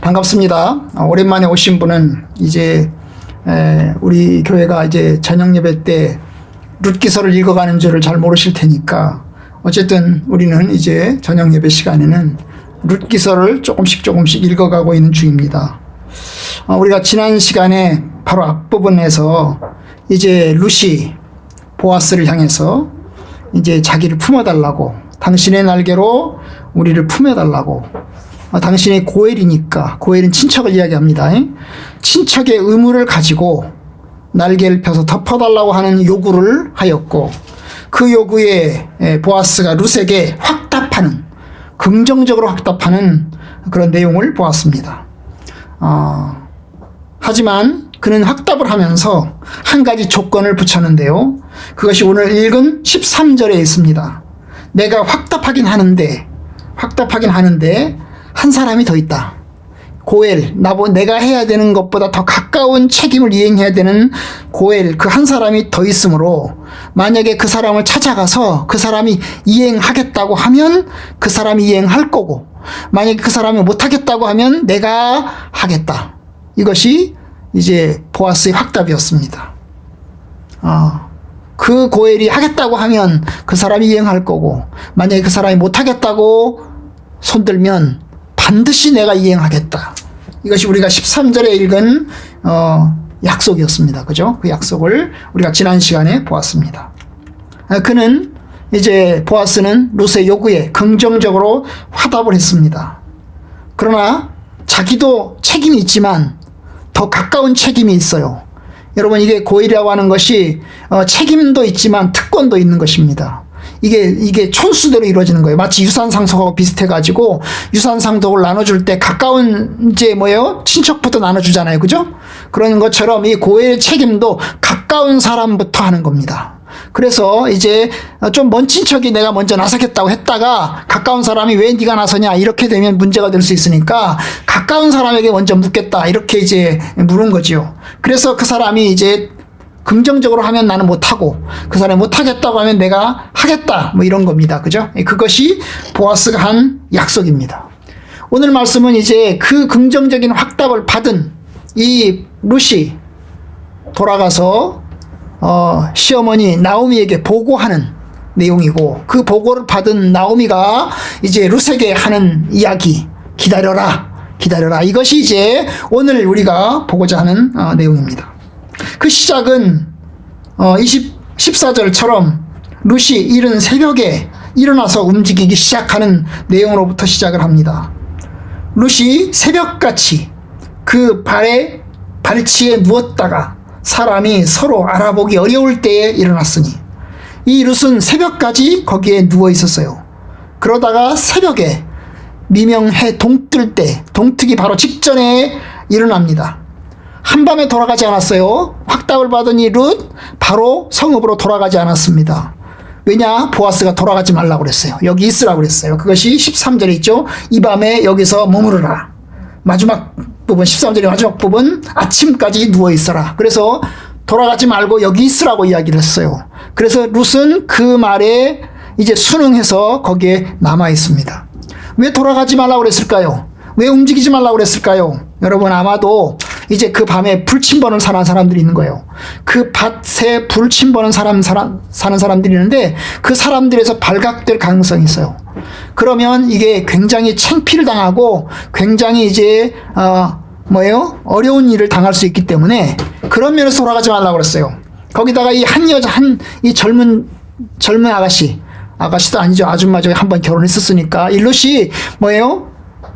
반갑습니다. 오랜만에 오신 분은 이제 우리 교회가 이제 저녁 예배 때 룻기서를 읽어가는 줄을 잘 모르실 테니까 어쨌든 우리는 이제 저녁 예배 시간에는 룻기서를 조금씩 읽어가고 있는 중입니다. 우리가 지난 시간에 바로 앞부분에서 이제 룻이 보아스를 향해서 이제 자기를 품어달라고, 당신의 날개로 우리를 품어달라고, 당신이 고엘이니까, 고엘은 친척을 이야기합니다. 친척의 의무를 가지고 날개를 펴서 덮어달라고 하는 요구를 하였고, 그 요구에 보아스가 룻에게 확답하는, 긍정적으로 확답하는 그런 내용을 보았습니다. 하지만 그는 확답을 하면서 한 가지 조건을 붙였는데요. 그것이 오늘 읽은 13절에 있습니다. 내가 확답하긴 하는데 한 사람이 더 있다. 고엘, 내가 해야 되는 것보다 더 가까운 책임을 이행해야 되는 고엘, 그 한 사람이 더 있으므로 만약에 그 사람을 찾아가서 그 사람이 이행하겠다고 하면 그 사람이 이행할 거고, 만약에 그 사람이 못하겠다고 하면 내가 하겠다. 이것이 이제 보아스의 확답이었습니다. 그 고엘이 하겠다고 하면 그 사람이 이행할 거고, 만약에 그 사람이 못하겠다고 손들면 반드시 내가 이행하겠다. 이것이 우리가 13절에 읽은 약속이었습니다. 그죠? 그 약속을 우리가 지난 시간에 보았습니다. 그는 이제 보아스는 룻의 요구에 긍정적으로 화답을 했습니다. 그러나 자기도 책임이 있지만 더 가까운 책임이 있어요. 여러분, 이게 고엘이라고 하는 것이 책임도 있지만 특권도 있는 것입니다. 이게 촌수대로 이루어지는 거예요. 마치 유산상속하고 비슷해가지고 유산상속을 나눠줄 때 가까운 이제 친척부터 나눠주잖아요. 그죠? 그런 것처럼 이 고엘의 책임도 가까운 사람부터 하는 겁니다. 그래서 이제 좀 먼 친척이 내가 먼저 나서겠다고 했다가 가까운 사람이 왜 네가 나서냐 이렇게 되면 문제가 될 수 있으니까 가까운 사람에게 먼저 묻겠다 이렇게 이제 물은 거죠. 그래서 그 사람이 이제 긍정적으로 하면 나는 못하고, 그 사람이 못하겠다고 하면 내가 하겠다, 이런 겁니다. 그죠? 그것이 보아스가 한 약속입니다. 오늘 말씀은 이제 그 긍정적인 확답을 받은 이 룻이 돌아가서 시어머니 나오미에게 보고하는 내용이고, 그 보고를 받은 나오미가 이제 룻에게 하는 이야기, 기다려라. 이것이 이제 오늘 우리가 보고자 하는 내용입니다. 그 시작은 14절처럼 룻이 이른 새벽에 일어나서 움직이기 시작하는 내용으로부터 시작을 합니다. 룻이 새벽같이 그 발치에 누웠다가 사람이 서로 알아보기 어려울 때에 일어났으니, 이 룻은 새벽까지 거기에 누워 있었어요. 그러다가 새벽에 미명해 동뜰 때, 동트기 바로 직전에 일어납니다. 한밤에 돌아가지 않았어요. 확답을 받은 이 룻 바로 성읍으로 돌아가지 않았습니다. 왜냐? 보아스가 돌아가지 말라고 그랬어요. 여기 있으라고 그랬어요. 그것이 13절에 있죠. 이 밤에 여기서 머무르라. 마지막 부분, 13절의 마지막 부분, 아침까지 누워 있어라. 그래서 돌아가지 말고 여기 있으라고 이야기를 했어요. 그래서 룻은 그 말에 이제 순응해서 거기에 남아 있습니다. 왜 돌아가지 말라고 그랬을까요? 왜 움직이지 말라고 그랬을까요? 여러분, 아마도 이제 그 밤에 불침번을 사는 사람들이 있는 거예요. 그 밭에 불침번을 사는 사람들이 있는데 그 사람들에서 발각될 가능성이 있어요. 그러면 이게 굉장히 창피를 당하고 굉장히 이제 어려운 일을 당할 수 있기 때문에 그런 면에서 돌아가지 말라고 그랬어요. 거기다가 이 젊은 아가씨도 아니죠. 아줌마죠. 한번 결혼했었으니까. 이 룻이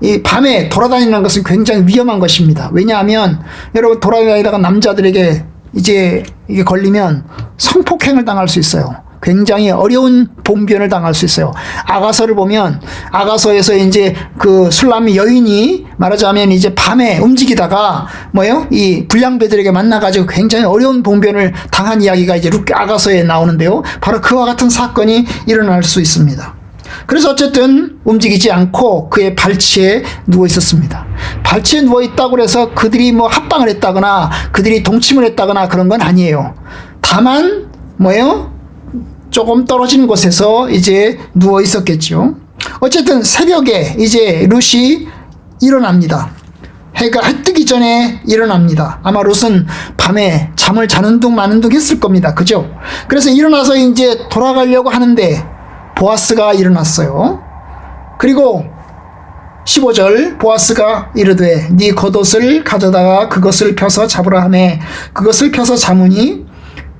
이 밤에 돌아다니는 것은 굉장히 위험한 것입니다. 왜냐하면 여러분, 돌아다니다가 남자들에게 이제 이게 걸리면 성폭행을 당할 수 있어요. 굉장히 어려운 봉변을 당할 수 있어요. 아가서를 보면 아가서에서 이제 그 술람이 여인이 말하자면 이제 밤에 움직이다가 이 불량배들에게 만나가지고 굉장히 어려운 봉변을 당한 이야기가 이제 아가서에 나오는데요. 바로 그와 같은 사건이 일어날 수 있습니다. 그래서 어쨌든 움직이지 않고 그의 발치에 누워 있었습니다. 발치에 누워 있다고 해서 그들이 합방을 했다거나 그들이 동침을 했다거나 그런 건 아니에요. 다만 조금 떨어진 곳에서 이제 누워 있었겠죠. 어쨌든 새벽에 이제 룻이 일어납니다. 해가 해 뜨기 전에 일어납니다. 아마 룻은 밤에 잠을 자는 둥 마는 둥 했을 겁니다. 그죠? 그래서 일어나서 이제 돌아가려고 하는데 보아스가 일어났어요. 그리고 15절 보아스가 이르되 네 겉옷을 가져다가 그것을 펴서 잡으라 하매 그것을 펴서 잡으니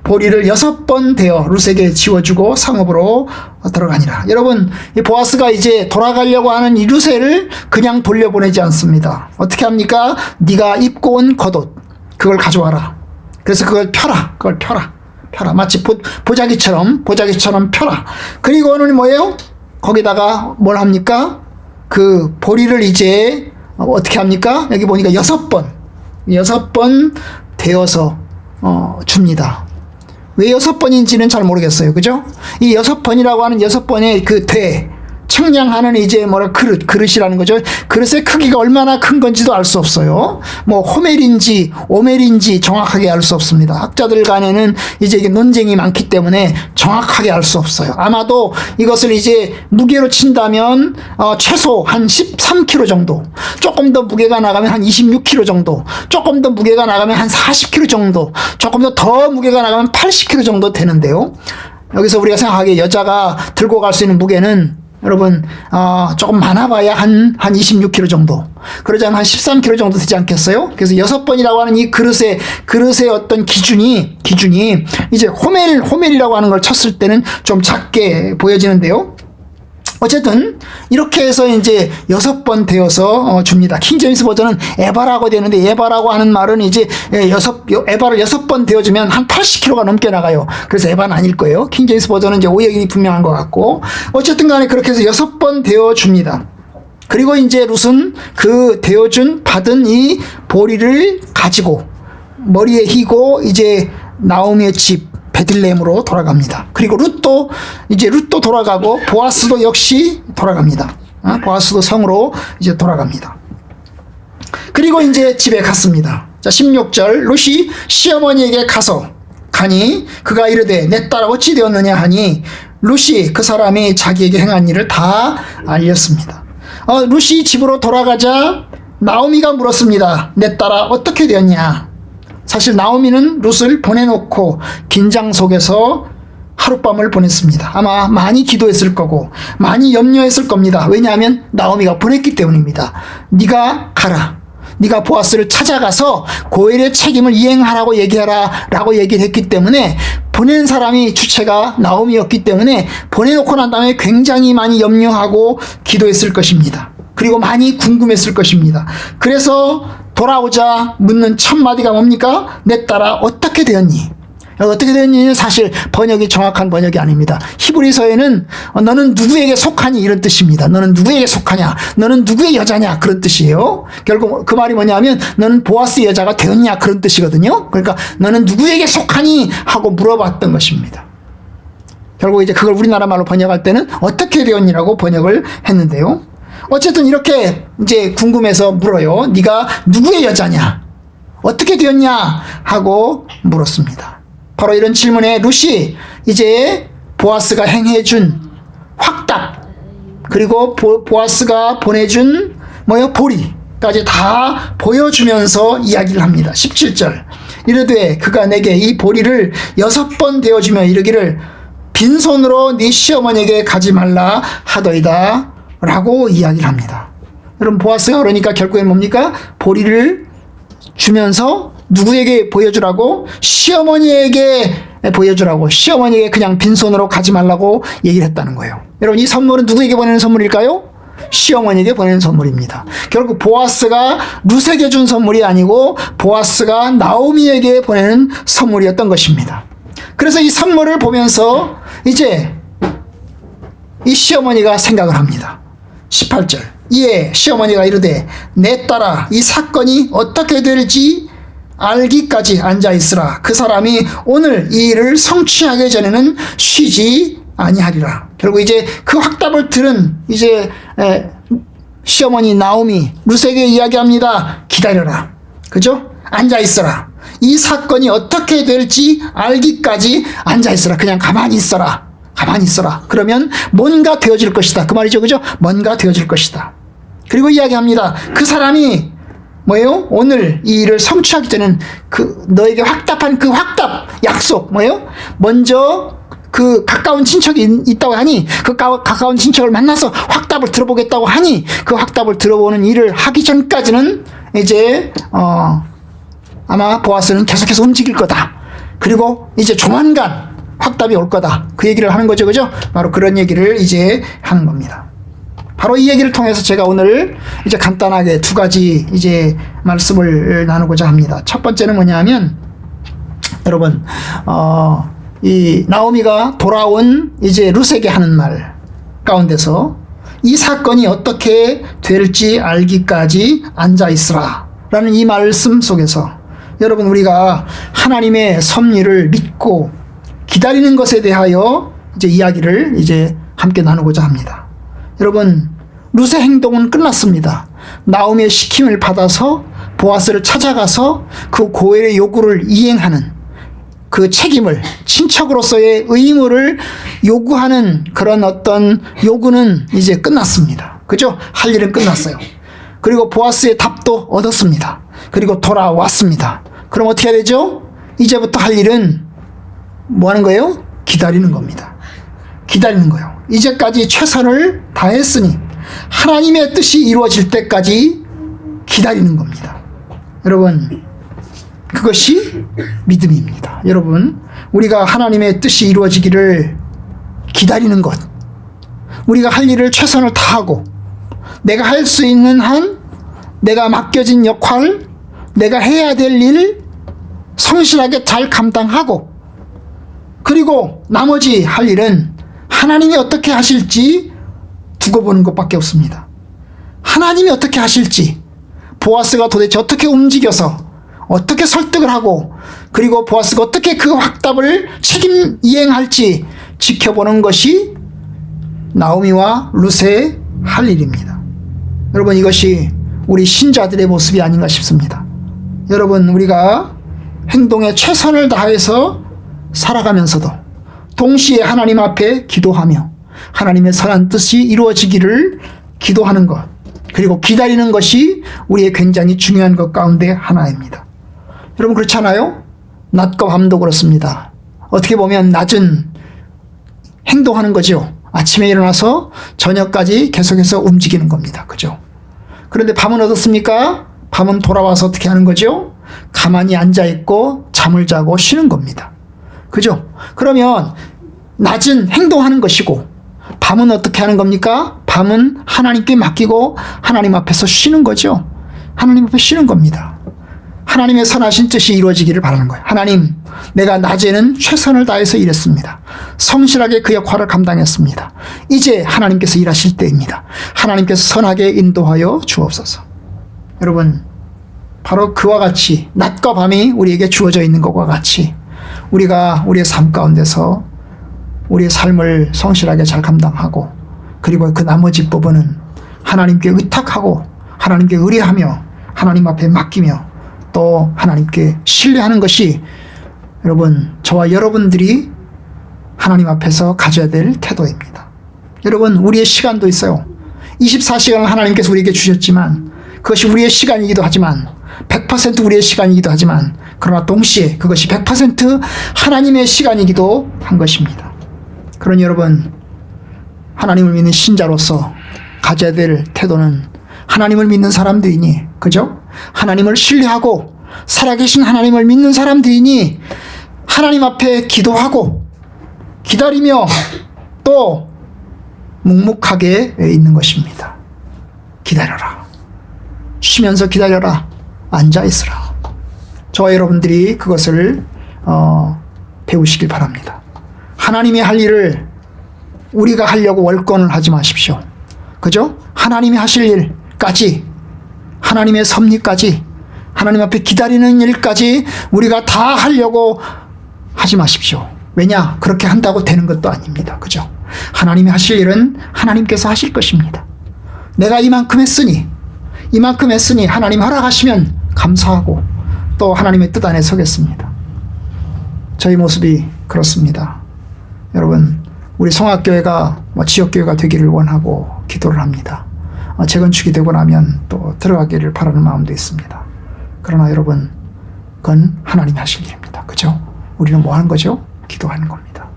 보리를 6번 대어 룻에게 지워주고 상업으로 들어가니라. 여러분, 이 보아스가 이제 돌아가려고 하는 이 룻을 그냥 돌려보내지 않습니다. 어떻게 합니까? 네가 입고 온 겉옷 그걸 가져와라. 그래서 그걸 펴라. 그걸 펴라. 마치 보자기처럼 펴라. 그리고는 뭐예요? 거기다가 뭘 합니까? 그 보리를 이제 어떻게 합니까? 여기 보니까 6번 되어서 줍니다. 왜 6번인지는 잘 모르겠어요. 그죠? 이 6번이라고 하는 6번의 그 측량하는 이제 그릇이라는 거죠. 그릇의 크기가 얼마나 큰 건지도 알 수 없어요. 뭐 호멜인지 오멜인지 정확하게 알 수 없습니다. 학자들 간에는 이제 이게 논쟁이 많기 때문에 정확하게 알 수 없어요. 아마도 이것을 이제 무게로 친다면 최소 한 13kg 정도, 조금 더 무게가 나가면 한 26kg 정도, 조금 더 무게가 나가면 한 40kg 정도, 조금 더 무게가 나가면 80kg 정도 되는데요. 여기서 우리가 생각하기에 여자가 들고 갈 수 있는 무게는 여러분 조금 많아봐야 한 26kg 정도, 그러자면 한 13kg 정도 되지 않겠어요? 그래서 6번이라고 하는 이 그릇의 어떤 기준이 이제 호멜이라고 하는 걸 쳤을 때는 좀 작게 보여지는데요. 어쨌든 이렇게 해서 이제 6번 되어서 줍니다. 킹제임스 버전은 에바라고 되는데, 에바라고 하는 말은 이제 에바를 6번 되어주면 한 80kg가 넘게 나가요. 그래서 에바는 아닐 거예요. 킹제임스 버전은 이제 오역이 분명한 것 같고, 어쨌든 간에 그렇게 해서 6번 되어줍니다. 그리고 이제 룻은 그 받은 이 보리를 가지고 머리에 휘고 이제 나오미의 집 베들레헴으로 돌아갑니다. 그리고 룻도 돌아가고 보아스도 역시 돌아갑니다. 보아스도 성으로 이제 돌아갑니다. 그리고 이제 집에 갔습니다. 자, 16절 룻이 시어머니에게 가니 그가 이르되 내 딸아 어찌 되었느냐 하니 룻이 그 사람이 자기에게 행한 일을 다 알렸습니다. 룻이 집으로 돌아가자 나오미가 물었습니다. 내 딸아 어떻게 되었냐? 사실 나오미는 룻을 보내놓고 긴장 속에서 하룻밤을 보냈습니다. 아마 많이 기도했을 거고 많이 염려했을 겁니다. 왜냐하면 나오미가 보냈기 때문입니다. 네가 가라. 네가 보아스를 찾아가서 고엘의 책임을 이행하라고 얘기하라 라고 얘기를 했기 때문에, 보낸 사람이 주체가 나오미였기 때문에 보내놓고 난 다음에 굉장히 많이 염려하고 기도했을 것입니다. 그리고 많이 궁금했을 것입니다. 그래서 돌아오자 묻는 첫 마디가 뭡니까? 내 딸아 어떻게 되었니? 어떻게 되었니는 사실 정확한 번역이 아닙니다. 히브리서에는 너는 누구에게 속하니 이런 뜻입니다. 너는 누구에게 속하냐? 너는 누구의 여자냐? 그런 뜻이에요. 결국 그 말이 뭐냐면 너는 보아스 여자가 되었냐? 그런 뜻이거든요. 그러니까 너는 누구에게 속하니? 하고 물어봤던 것입니다. 결국 이제 그걸 우리나라 말로 번역할 때는 어떻게 되었니라고 번역을 했는데요. 어쨌든 이렇게 이제 궁금해서 물어요. 네가 누구의 여자냐? 어떻게 되었냐? 하고 물었습니다. 바로 이런 질문에 룻이 이제 보아스가 행해준 확답, 그리고 보아스가 보내준 보리까지 다 보여주면서 이야기를 합니다. 17절 이르되 그가 내게 이 보리를 6번 되어주며 이르기를 빈손으로 네 시어머니에게 가지 말라 하더이다 라고 이야기를 합니다. 여러분, 보아스가 그러니까 결국엔 뭡니까? 보리를 주면서 누구에게 보여주라고? 시어머니에게 보여주라고, 시어머니에게 그냥 빈손으로 가지 말라고 얘기를 했다는 거예요. 여러분, 이 선물은 누구에게 보내는 선물일까요? 시어머니에게 보내는 선물입니다. 결국 보아스가 룻에게 준 선물이 아니고 보아스가 나오미에게 보내는 선물이었던 것입니다. 그래서 이 선물을 보면서 이제 이 시어머니가 생각을 합니다. 18절 이에 시어머니가 이르되 내 딸아 이 사건이 어떻게 될지 알기까지 앉아있으라. 그 사람이 오늘 이 일을 성취하기 전에는 쉬지 아니하리라. 결국 이제 그 확답을 들은 이제 시어머니 나오미 룻에게 이야기합니다. 기다려라. 그죠? 앉아있어라. 이 사건이 어떻게 될지 알기까지 앉아있어라. 그냥 가만히 있어라. 가만히 있어라. 그러면 뭔가 되어질 것이다. 그 말이죠. 그죠? 뭔가 되어질 것이다. 그리고 이야기합니다. 그 사람이 뭐예요? 오늘 이 일을 성취하기 전엔 너에게 확답한 그 확답, 약속, 뭐예요? 먼저 그 가까운 친척이 있다고 하니 그 가까운 친척을 만나서 확답을 들어보겠다고 하니 그 확답을 들어보는 일을 하기 전까지는 이제 아마 보아스는 계속해서 움직일 거다. 그리고 이제 조만간 확답이 올 거다. 그 얘기를 하는 거죠. 그죠? 바로 그런 얘기를 이제 하는 겁니다. 바로 이 얘기를 통해서 제가 오늘 이제 간단하게 두 가지 이제 말씀을 나누고자 합니다. 첫 번째는 뭐냐면 여러분 이 나오미가 돌아온 이제 룻에게 하는 말 가운데서 이 사건이 어떻게 될지 알기까지 앉아 있으라 라는 이 말씀 속에서 여러분 우리가 하나님의 섭리를 믿고 기다리는 것에 대하여 이제 이야기를 이제 함께 나누고자 합니다. 여러분 룻의 행동은 끝났습니다. 나오미의 시킴을 받아서 보아스를 찾아가서 그 고엘의 요구를 이행하는 그 책임을 친척으로서의 의무를 요구하는 그런 어떤 요구는 이제 끝났습니다. 그죠? 할 일은 끝났어요. 그리고 보아스의 답도 얻었습니다. 그리고 돌아왔습니다. 그럼 어떻게 해야 되죠? 이제부터 할 일은 뭐 하는 거예요? 기다리는 겁니다. 기다리는 거예요. 이제까지 최선을 다했으니 하나님의 뜻이 이루어질 때까지 기다리는 겁니다. 여러분 그것이 믿음입니다. 여러분 우리가 하나님의 뜻이 이루어지기를 기다리는 것, 우리가 할 일을 최선을 다하고 내가 할 수 있는 한 내가 맡겨진 역할, 내가 해야 될 일 성실하게 잘 감당하고 그리고 나머지 할 일은 하나님이 어떻게 하실지 두고 보는 것밖에 없습니다. 하나님이 어떻게 하실지, 보아스가 도대체 어떻게 움직여서 어떻게 설득을 하고 그리고 보아스가 어떻게 그 확답을 책임 이행할지 지켜보는 것이 나오미와 룻의 할 일입니다. 여러분 이것이 우리 신자들의 모습이 아닌가 싶습니다. 여러분 우리가 행동에 최선을 다해서 살아가면서도 동시에 하나님 앞에 기도하며 하나님의 선한 뜻이 이루어지기를 기도하는 것, 그리고 기다리는 것이 우리의 굉장히 중요한 것 가운데 하나입니다. 여러분 그렇지 않아요? 낮과 밤도 그렇습니다. 어떻게 보면 낮은 행동하는 거죠. 아침에 일어나서 저녁까지 계속해서 움직이는 겁니다. 그죠? 그런데 밤은 어떻습니까? 밤은 돌아와서 어떻게 하는 거죠? 가만히 앉아있고 잠을 자고 쉬는 겁니다. 그죠? 그러면 낮은 행동하는 것이고 밤은 어떻게 하는 겁니까? 밤은 하나님께 맡기고 하나님 앞에서 쉬는 거죠. 하나님 앞에 쉬는 겁니다. 하나님의 선하신 뜻이 이루어지기를 바라는 거예요. 하나님, 내가 낮에는 최선을 다해서 일했습니다. 성실하게 그 역할을 감당했습니다. 이제 하나님께서 일하실 때입니다. 하나님께서 선하게 인도하여 주옵소서. 여러분, 바로 그와 같이 낮과 밤이 우리에게 주어져 있는 것과 같이 우리가 우리의 삶 가운데서 우리의 삶을 성실하게 잘 감당하고 그리고 그 나머지 부분은 하나님께 의탁하고 하나님께 의뢰하며 하나님 앞에 맡기며 또 하나님께 신뢰하는 것이 여러분 저와 여러분들이 하나님 앞에서 가져야 될 태도입니다. 여러분 우리의 시간도 있어요. 24시간을 하나님께서 우리에게 주셨지만 그것이 우리의 시간이기도 하지만 100% 우리의 시간이기도 하지만 그러나 동시에 그것이 100% 하나님의 시간이기도 한 것입니다. 그러니 여러분 하나님을 믿는 신자로서 가져야 될 태도는 하나님을 믿는 사람들이니 그죠? 하나님을 신뢰하고 살아계신 하나님을 믿는 사람들이니 하나님 앞에 기도하고 기다리며 또 묵묵하게 있는 것입니다. 기다려라. 쉬면서 기다려라. 앉아있으라. 저와 여러분들이 그것을 배우시길 바랍니다. 하나님이 할 일을 우리가 하려고 월권을 하지 마십시오. 그죠? 하나님이 하실 일까지 하나님의 섭리까지 하나님 앞에 기다리는 일까지 우리가 다 하려고 하지 마십시오. 왜냐? 그렇게 한다고 되는 것도 아닙니다. 그죠? 하나님이 하실 일은 하나님께서 하실 것입니다. 내가 이만큼 했으니 하나님 허락하시면 감사하고 또 하나님의 뜻 안에 서겠습니다. 저희 모습이 그렇습니다. 여러분 우리 성악교회가 지역교회가 되기를 원하고 기도를 합니다. 재건축이 되고 나면 또 들어가기를 바라는 마음도 있습니다. 그러나 여러분, 그건 하나님이 하실 일입니다. 그죠? 우리는 뭐 하는 거죠? 기도하는 겁니다.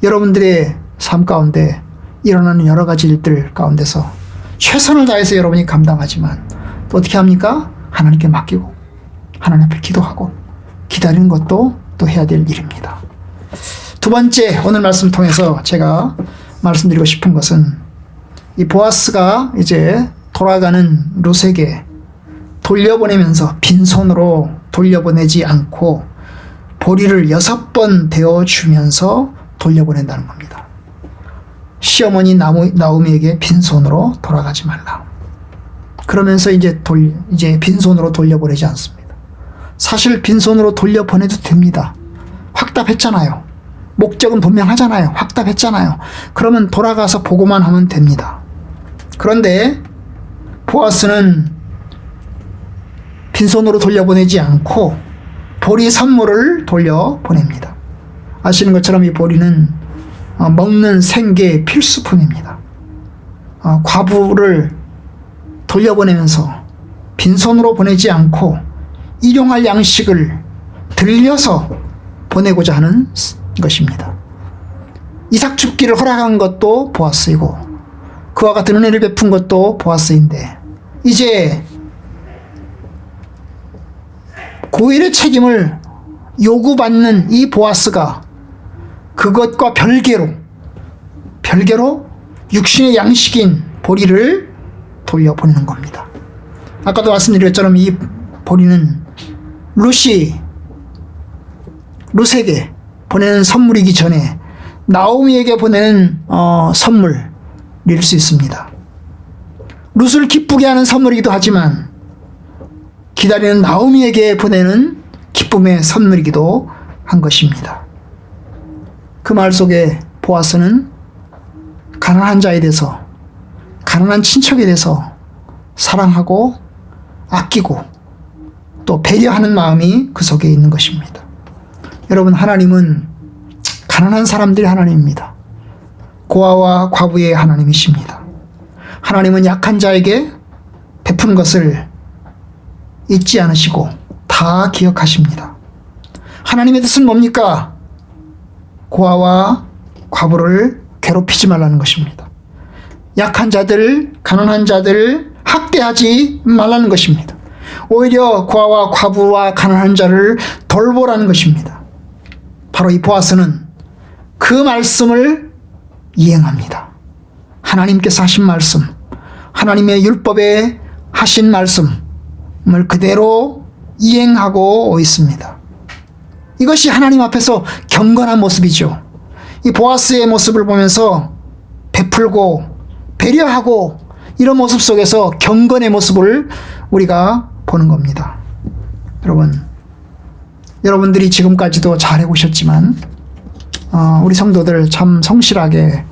여러분들의 삶 가운데 일어나는 여러 가지 일들 가운데서 최선을 다해서 여러분이 감당하지만 또 어떻게 합니까? 하나님께 맡기고 하나님 앞에 기도하고 기다리는 것도 또 해야 될 일입니다. 두 번째, 오늘 말씀 통해서 제가 말씀드리고 싶은 것은 이 보아스가 이제 돌아가는 룻에게 돌려보내면서 빈손으로 돌려보내지 않고 보리를 6번 데워주면서 돌려보낸다는 겁니다. 시어머니 나오미에게 빈손으로 돌아가지 말라. 그러면서 이제 빈손으로 돌려보내지 않습니다. 사실 빈손으로 돌려보내도 됩니다. 확답했잖아요. 목적은 분명하잖아요. 확답했잖아요. 그러면 돌아가서 보고만 하면 됩니다. 그런데 보아스는 빈손으로 돌려보내지 않고 보리 선물을 돌려보냅니다. 아시는 것처럼 이 보리는 먹는 생계의 필수품입니다. 과부를 돌려보내면서 빈손으로 보내지 않고 일용할 양식을 들려서 보내고자 하는 것입니다. 이삭 죽기를 허락한 것도 보아스이고 그와 같은 은혜를 베푼 것도 보아스인데 이제 고일의 책임을 요구받는 이 보아스가 그것과 별개로 육신의 양식인 보리를 돌려보내는 겁니다. 아까도 말씀드렸처럼 이 보리는 룻에게 보내는 선물이기 전에 나오미에게 보내는 선물일 수 있습니다. 룻을 기쁘게 하는 선물이기도 하지만 기다리는 나오미에게 보내는 기쁨의 선물이기도 한 것입니다. 그 말 속에 보아스는 가난한 자에 대해서, 가난한 친척에 대해서 사랑하고 아끼고 또 배려하는 마음이 그 속에 있는 것입니다. 여러분, 하나님은 가난한 사람들의 하나님입니다. 고아와 과부의 하나님이십니다. 하나님은 약한 자에게 베푸는 것을 잊지 않으시고 다 기억하십니다. 하나님의 뜻은 뭡니까? 고아와 과부를 괴롭히지 말라는 것입니다. 약한 자들, 가난한 자들을 학대하지 말라는 것입니다. 오히려 고아와 과부와 가난한 자를 돌보라는 것입니다. 바로 이 보아스는 그 말씀을 이행합니다. 하나님께서 하신 말씀, 하나님의 율법에 하신 말씀을 그대로 이행하고 있습니다. 이것이 하나님 앞에서 경건한 모습이죠. 이 보아스의 모습을 보면서 베풀고 배려하고 이런 모습 속에서 경건의 모습을 우리가 보는 겁니다. 여러분들이 지금까지도 잘 해오셨지만 우리 성도들 참 성실하게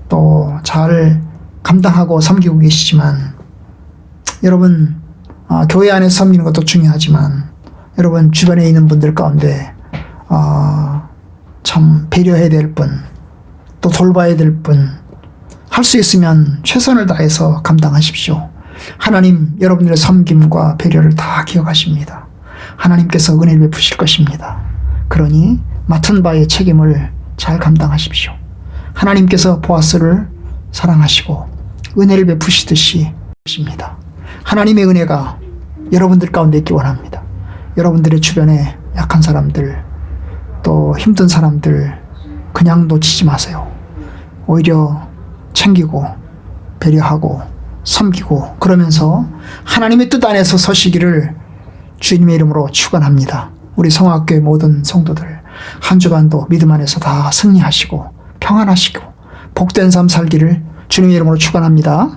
또 잘 감당하고 섬기고 계시지만 여러분 교회 안에서 섬기는 것도 중요하지만 여러분 주변에 있는 분들 가운데 참 배려해야 될 분, 또 돌봐야 될 분, 할 수 있으면 최선을 다해서 감당하십시오. 하나님 여러분들의 섬김과 배려를 다 기억하십니다. 하나님께서 은혜를 베푸실 것입니다. 그러니 맡은 바의 책임을 잘 감당하십시오. 하나님께서 보아스를 사랑하시고 은혜를 베푸시듯이 하십니다. 하나님의 은혜가 여러분들 가운데 있기 원합니다. 여러분들의 주변에 약한 사람들, 또 힘든 사람들 그냥 놓치지 마세요. 오히려 챙기고 배려하고 섬기고 그러면서 하나님의 뜻 안에서 서시기를 주님의 이름으로 축원합니다. 우리 성화교회 모든 성도들 한 주간도 믿음 안에서 다 승리하시고 평안하시고 복된 삶 살기를 주님의 이름으로 축원합니다.